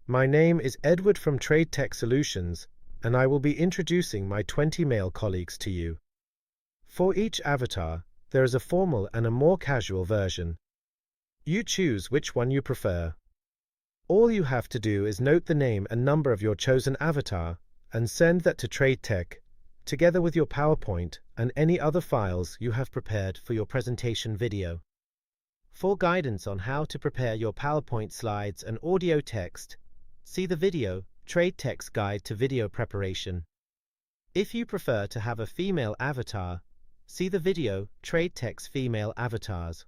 My name is Edward from TradeTech Solutions, and I will be introducing my 20 male colleagues to you. For each avatar, there is a formal and a more casual version. You choose which one you prefer. All you have to do is note the name and number of your chosen avatar and send that to TradeTech, together with your PowerPoint and any other files you have prepared for your presentation video. For guidance on how to prepare your PowerPoint slides and audio text, see the video TradeTech's Guide to Video Preparation. If you prefer to have a female avatar, see the video TradeTech's Female Avatars.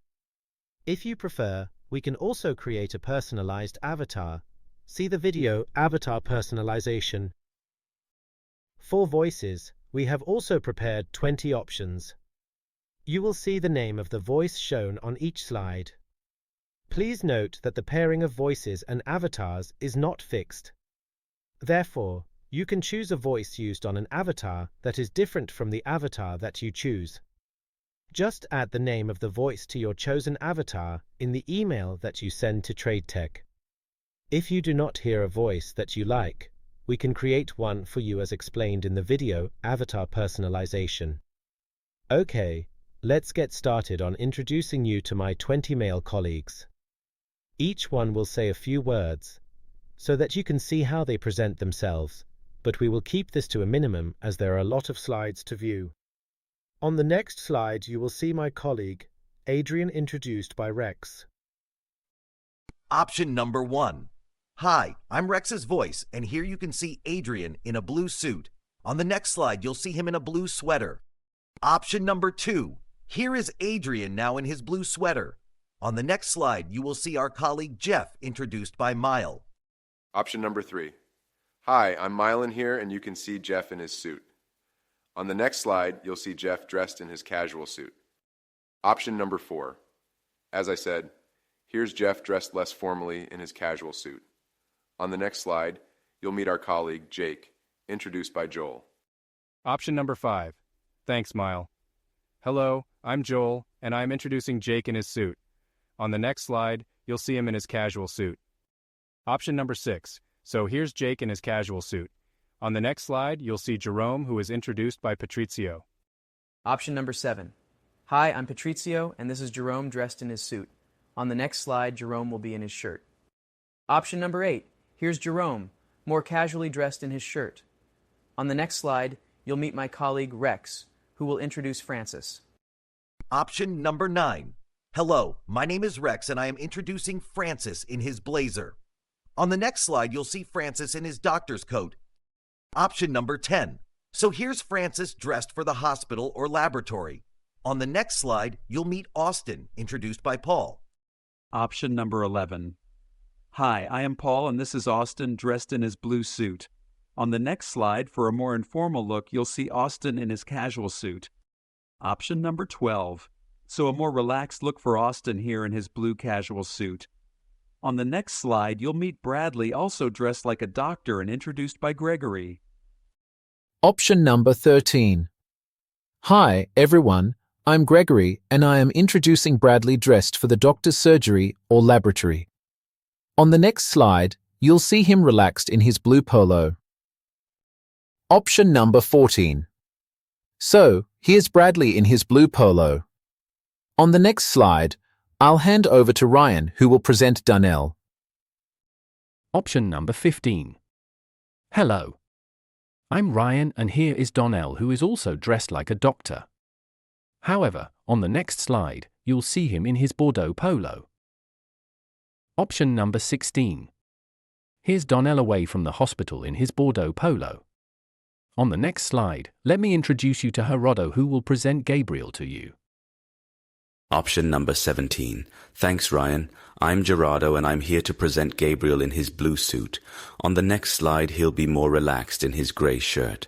If you prefer, we can also create a personalized avatar. See the video Avatar Personalization. For voices, we have also prepared 20 options. You will see the name of the voice shown on each slide. Please note that the pairing of voices and avatars is not fixed. Therefore, you can choose a voice used on an avatar that is different from the avatar that you choose. Just add the name of the voice to your chosen avatar in the email that you send to TradeTech. If you do not hear a voice that you like, we can create one for you as explained in the video Avatar Personalization. Okay, let's get started on introducing you to my 20 male colleagues. Each one will say a few words, so that you can see how they present themselves, but we will keep this to a minimum as there are a lot of slides to view. On the next slide, you will see my colleague, Adrian, introduced by Rex. Option number 1. Hi, I'm Rex's voice, and here you can see Adrian in a blue suit. On the next slide, you'll see him in a blue sweater. Option number 2. Here is Adrian now in his blue sweater. On the next slide, you will see our colleague Jeff, introduced by Mile. Option number 3. Hi, I'm Mylan here, and you can see Jeff in his suit. On the next slide, you'll see Jeff dressed in his casual suit. Option number 4. As I said, here's Jeff dressed less formally in his casual suit. On the next slide, you'll meet our colleague Jake, introduced by Joel. Option number 5. Thanks, Mile. Hello, I'm Joel, and I'm introducing Jake in his suit. On the next slide, you'll see him in his casual suit. Option number 6. So here's Jake in his casual suit. On the next slide, you'll see Jerome, who is introduced by Patrizio. Option number 7. Hi, I'm Patrizio, and this is Jerome dressed in his suit. On the next slide, Jerome will be in his shirt. Option number 8. Here's Jerome, more casually dressed in his shirt. On the next slide, you'll meet my colleague Rex, who will introduce Francis. Option number 9. Hello, my name is Rex, and I am introducing Francis in his blazer. On the next slide, you'll see Francis in his doctor's coat. Option number 10. So here's Francis dressed for the hospital or laboratory. On the next slide, you'll meet Austin, introduced by Paul. Option number 11. Hi, I am Paul, and this is Austin dressed in his blue suit. On the next slide, for a more informal look, you'll see Austin in his casual suit. Option number 12. So a more relaxed look for Austin here in his blue casual suit. On the next slide, you'll meet Bradley, also dressed like a doctor and introduced by Gregory. Option number 13. Hi, everyone. I'm Gregory, and I am introducing Bradley dressed for the doctor's surgery or laboratory. On the next slide, you'll see him relaxed in his blue polo. Option number 14. So, here's Bradley in his blue polo. On the next slide, I'll hand over to Ryan, who will present Donnell. Option number 15. Hello. I'm Ryan, and here is Donnell, who is also dressed like a doctor. However, on the next slide, you'll see him in his Bordeaux polo. Option number 16. Here's Donnell away from the hospital in his Bordeaux polo. On the next slide, let me introduce you to Gerardo, who will present Gabriel to you. Option number 17. Thanks, Ryan. I'm Gerardo, and I'm here to present Gabriel in his blue suit. On the next slide, he'll be more relaxed in his grey shirt.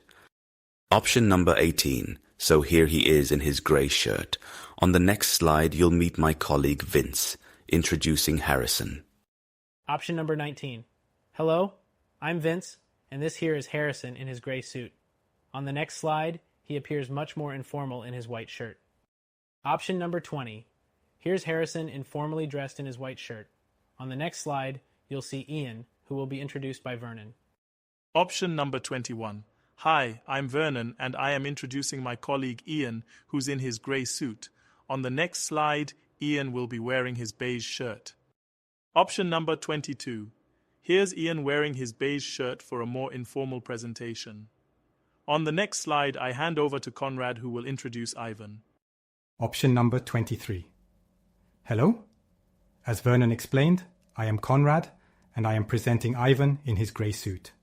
Option number 18. So here he is in his grey shirt. On the next slide, you'll meet my colleague Vince, introducing Harrison. Option number 19. Hello, I'm Vince, and this here is Harrison in his grey suit. On the next slide, he appears much more informal in his white shirt. Option number 20. Here's Harrison informally dressed in his white shirt. On the next slide, you'll see Ian, who will be introduced by Vernon. Option number 21. Hi, I'm Vernon, and I am introducing my colleague Ian, who's in his grey suit. On the next slide, Ian will be wearing his beige shirt. Option number 22. Here's Ian wearing his beige shirt for a more informal presentation. On the next slide, I hand over to Conrad, who will introduce Ivan. Option number 23. Hello? As Vernon explained, I am Conrad, and I am presenting Ivan in his grey suit.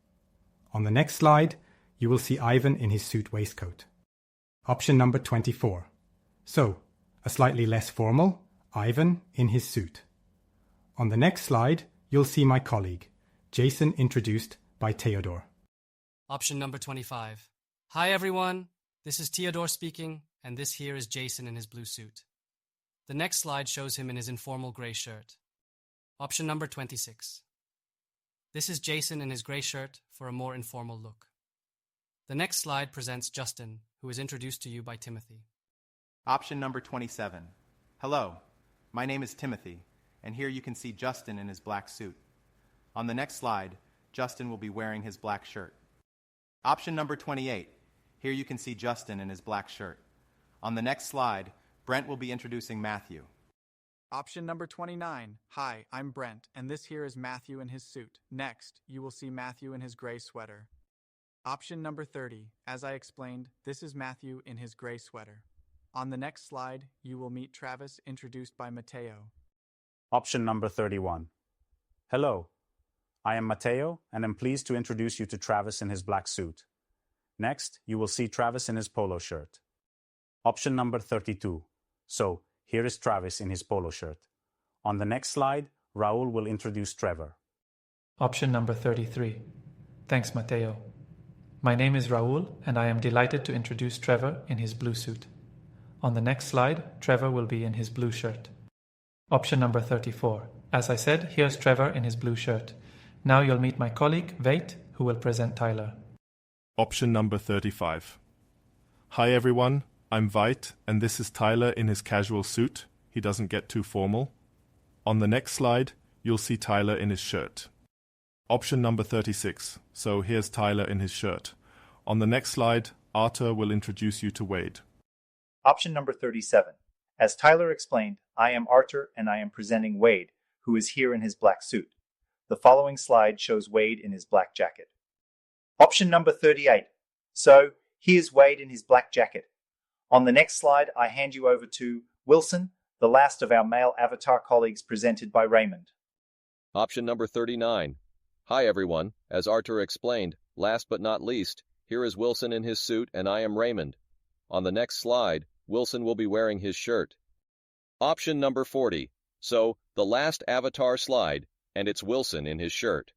On the next slide, you will see Ivan in his suit waistcoat. Option number 24. So, a slightly less formal Ivan in his suit. On the next slide, you'll see my colleague, Jason, introduced by Theodore. Option number 25. Hi everyone, this is Theodore speaking, and this here is Jason in his blue suit. The next slide shows him in his informal grey shirt. Option number 26. This is Jason in his grey shirt for a more informal look. The next slide presents Justin, who is introduced to you by Timothy. Option number 27. Hello, my name is Timothy, and here you can see Justin in his black suit. On the next slide, Justin will be wearing his black shirt. Option number 28. Here you can see Justin in his black shirt. On the next slide, Brent will be introducing Matthew. Option number 29. Hi, I'm Brent, and this here is Matthew in his suit. Next, you will see Matthew in his gray sweater. Option number 30. As I explained, this is Matthew in his gray sweater. On the next slide, you will meet Travis, introduced by Mateo. Option number 31. Hello, I am Mateo, and am pleased to introduce you to Travis in his black suit. Next, you will see Travis in his polo shirt. Option number 32. So, here is Travis in his polo shirt. On the next slide, Raul will introduce Trevor. Option number 33. Thanks, Mateo. My name is Raul, and I am delighted to introduce Trevor in his blue suit. On the next slide, Trevor will be in his blue shirt. Option number 34. As I said, here's Trevor in his blue shirt. Now you'll meet my colleague, Veit, who will present Tyler. Option number 35. Hi everyone, I'm Veit, and this is Tyler in his casual suit. He doesn't get too formal. On the next slide, you'll see Tyler in his shirt. Option number 36. So here's Tyler in his shirt. On the next slide, Arthur will introduce you to Wade. Option number 37. As Tyler explained, I am Arthur and I am presenting Wade, who is here in his black suit. The following slide shows Wade in his black jacket. Option number 38. So, here's Wade in his black jacket. On the next slide, I hand you over to Wilson, the last of our male avatar colleagues presented by Raymond. Option number 39. Hi everyone, as Arthur explained, last but not least, here is Wilson in his suit and I am Raymond. On the next slide, Wilson will be wearing his shirt. Option number 40. So, the last avatar slide, and it's Wilson in his shirt.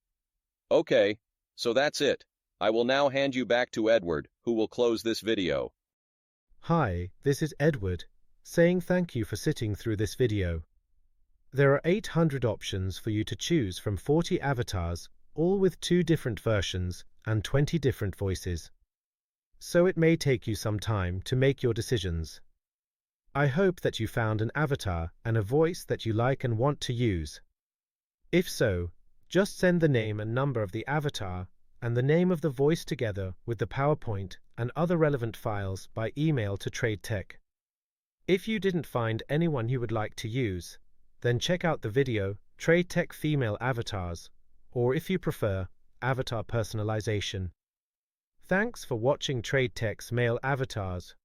Okay, so that's it. I will now hand you back to Edward, who will close this video. Hi, this is Edward, saying thank you for sitting through this video. There are 800 options for you to choose from 40 avatars, all with 2 different versions and 20 different voices. So it may take you some time to make your decisions. I hope that you found an avatar and a voice that you like and want to use. If so, just send the name and number of the avatar and the name of the voice together with the PowerPoint and other relevant files by email to TradeTech. If you didn't find anyone you would like to use, then check out the video TradeTech Female Avatars, or if you prefer, Avatar Personalization. Thanks for watching TradeTech's Male Avatars.